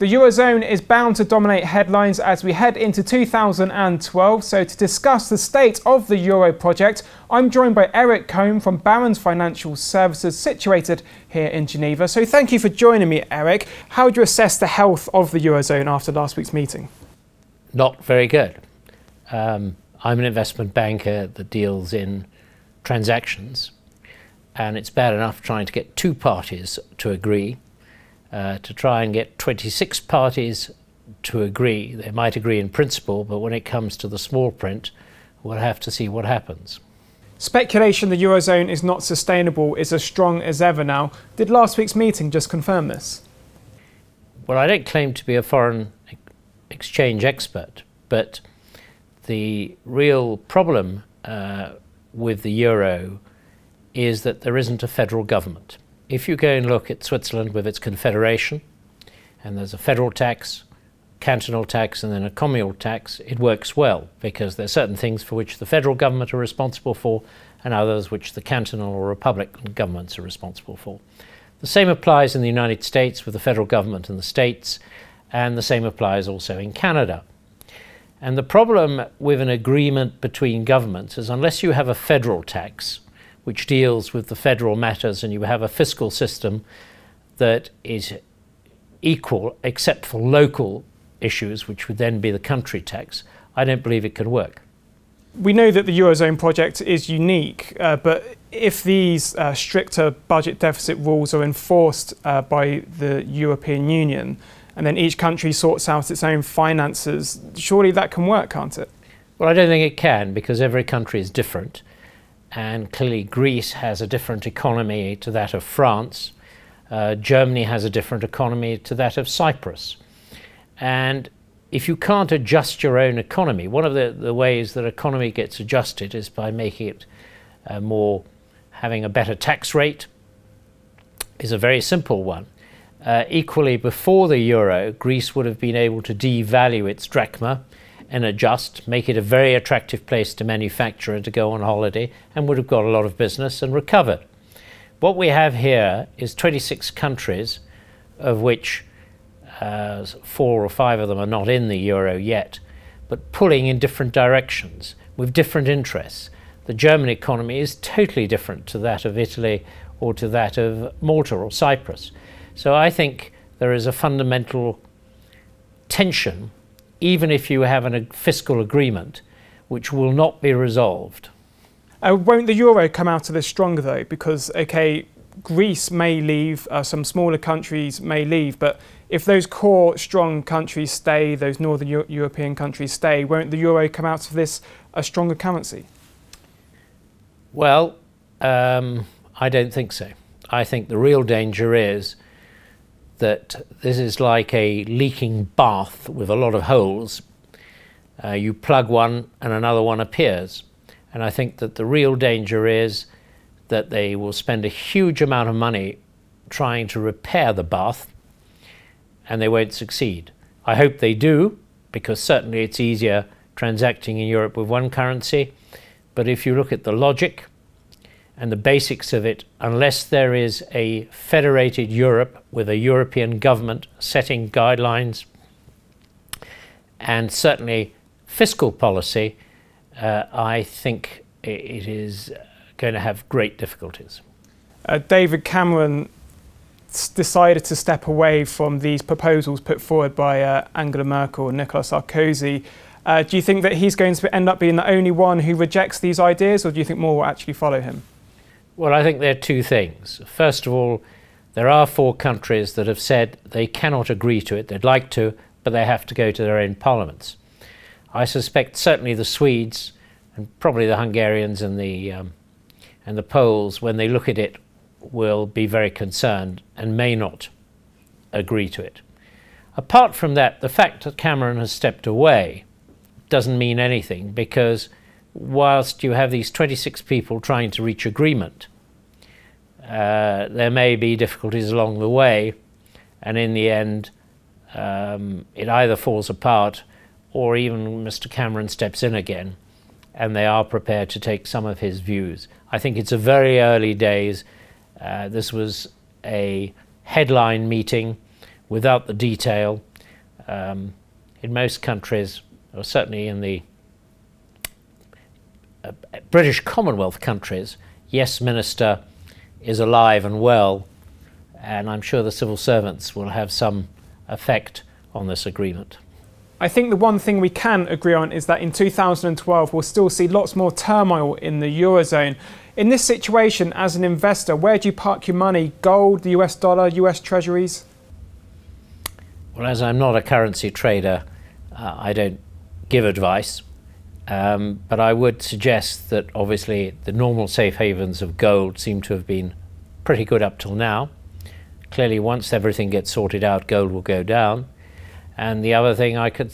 The Eurozone is bound to dominate headlines as we head into 2012. So to discuss the state of the Euro project, I'm joined by Kohn from Barron's Financial Services, situated here in Geneva. So thank you for joining me, Eric. How would you assess the health of the Eurozone after last week's meeting? Not very good. I'm an investment banker that deals in transactions, and it's bad enough trying to get two parties to agree. To try and get 26 parties to agree. They might agree in principle, but when it comes to the small print, we'll have to see what happens. Speculation the Eurozone is not sustainable is as strong as ever now. Did last week's meeting just confirm this? Well, I don't claim to be a foreign exchange expert, but the real problem with the euro is that there isn't a federal government. If you go and look at Switzerland with its confederation, and there's a federal tax, cantonal tax, and then a communal tax, it works well because there are certain things for which the federal government are responsible for and others which the cantonal or republican governments are responsible for. The same applies in the United States with the federal government and the states, and the same applies also in Canada. And the problem with an agreement between governments is unless you have a federal tax, which deals with the federal matters, and you have a fiscal system that is equal except for local issues, which would then be the country tax, I don't believe it can work. We know that the Eurozone project is unique, but if these stricter budget deficit rules are enforced by the European Union, and then each country sorts out its own finances, surely that can work, can't it? Well, I don't think it can, because every country is different. And clearly Greece has a different economy to that of France. Germany has a different economy to that of Cyprus. And if you can't adjust your own economy, one of the ways that economy gets adjusted is by making it having a better tax rate is a very simple one. Equally, before the euro, Greece would have been able to devalue its drachma and adjust, make it a very attractive place to manufacture and to go on holiday, and would have got a lot of business and recovered. What we have here is 26 countries, of which 4 or 5 of them are not in the euro yet, but pulling in different directions with different interests. The German economy is totally different to that of Italy or to that of Malta or Cyprus. So I think there is a fundamental tension, even if you have a fiscal agreement, which will not be resolved. Won't the euro come out of this stronger though? Because, okay, Greece may leave, some smaller countries may leave, but if those core strong countries stay, those northern European countries stay, won't the euro come out of this a stronger currency? Well, I don't think so. I think the real danger is that this is like a leaking bath with a lot of holes. You plug one and another one appears. And I think that the real danger is that they will spend a huge amount of money trying to repair the bath, and they won't succeed. I hope they do, because certainly it's easier transacting in Europe with one currency. But if you look at the logic and the basics of it, unless there is a federated Europe with a European government setting guidelines and certainly fiscal policy, I think it is going to have great difficulties. David Cameron decided to step away from these proposals put forward by Angela Merkel and Nicolas Sarkozy. Do you think that he's going to end up being the only one who rejects these ideas, or do you think more will actually follow him? Well, I think there are two things. First of all, there are 4 countries that have said they cannot agree to it. They'd like to, but they have to go to their own parliaments. I suspect certainly the Swedes and probably the Hungarians and the Poles, when they look at it, will be very concerned and may not agree to it. Apart from that, the fact that Cameron has stepped away doesn't mean anything, because whilst you have these 26 people trying to reach agreement, there may be difficulties along the way, and in the end it either falls apart or even Mr. Cameron steps in again and they are prepared to take some of his views. I think it's a very early days. This was a headline meeting without the detail. In most countries, or certainly in the British Commonwealth countries, yes, Minister is alive and well, and I'm sure the civil servants will have some effect on this agreement. I think the one thing we can agree on is that in 2012 we'll still see lots more turmoil in the Eurozone. In this situation, as an investor, where do you park your money? Gold, the US dollar, US treasuries? Well, as I'm not a currency trader, I don't give advice, but I would suggest that obviously the normal safe havens of gold seem to have been pretty good up till now. Clearly, once everything gets sorted out, gold will go down. And the other thing I think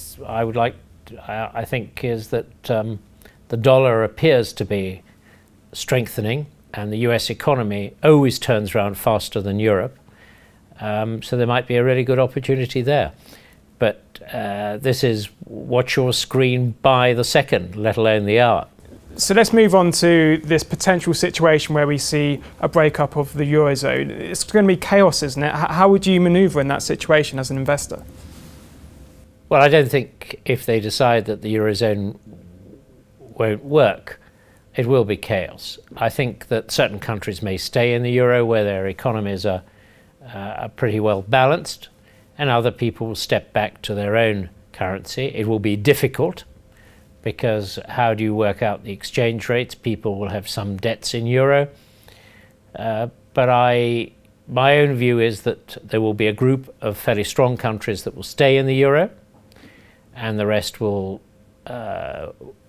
is that the dollar appears to be strengthening, and the US economy always turns around faster than Europe. So there might be a really good opportunity there. But this is watch your screen by the second, let alone the hour. So let's move on to this potential situation where we see a breakup of the Eurozone. It's going to be chaos, isn't it? How would you maneuver in that situation as an investor? Well, I don't think if they decide that the Eurozone won't work, it will be chaos. I think that certain countries may stay in the Euro where their economies are pretty well balanced, and other people will step back to their own currency. It will be difficult because how do you work out the exchange rates? People will have some debts in Euro. But my own view is that there will be a group of fairly strong countries that will stay in the Euro, and the rest will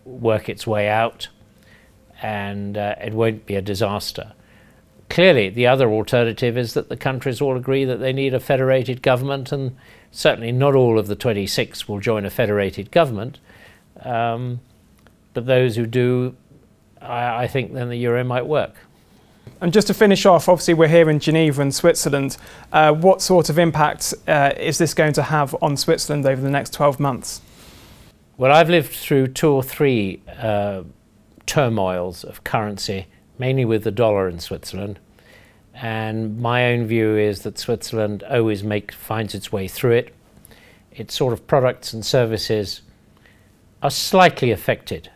work its way out, and it won't be a disaster. Clearly, the other alternative is that the countries all agree that they need a federated government, and certainly not all of the 26 will join a federated government. But those who do, I think then the Euro might work. And just to finish off, obviously we're here in Geneva in Switzerland. What sort of impact is this going to have on Switzerland over the next 12 months? Well, I've lived through 2 or 3 turmoils of currency, mainly with the dollar in Switzerland. And my own view is that Switzerland always finds its way through it. Its sort of products and services are slightly affected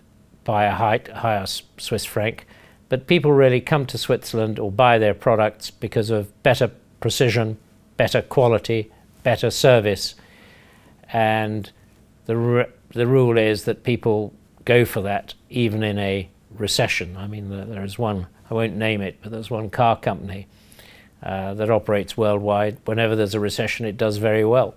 by a higher Swiss franc, but people really come to Switzerland or buy their products because of better precision, better quality, better service. And the rule is that people go for that even in a recession. I mean, there is one, I won't name it, but there's one car company that operates worldwide. Whenever there's a recession, it does very well.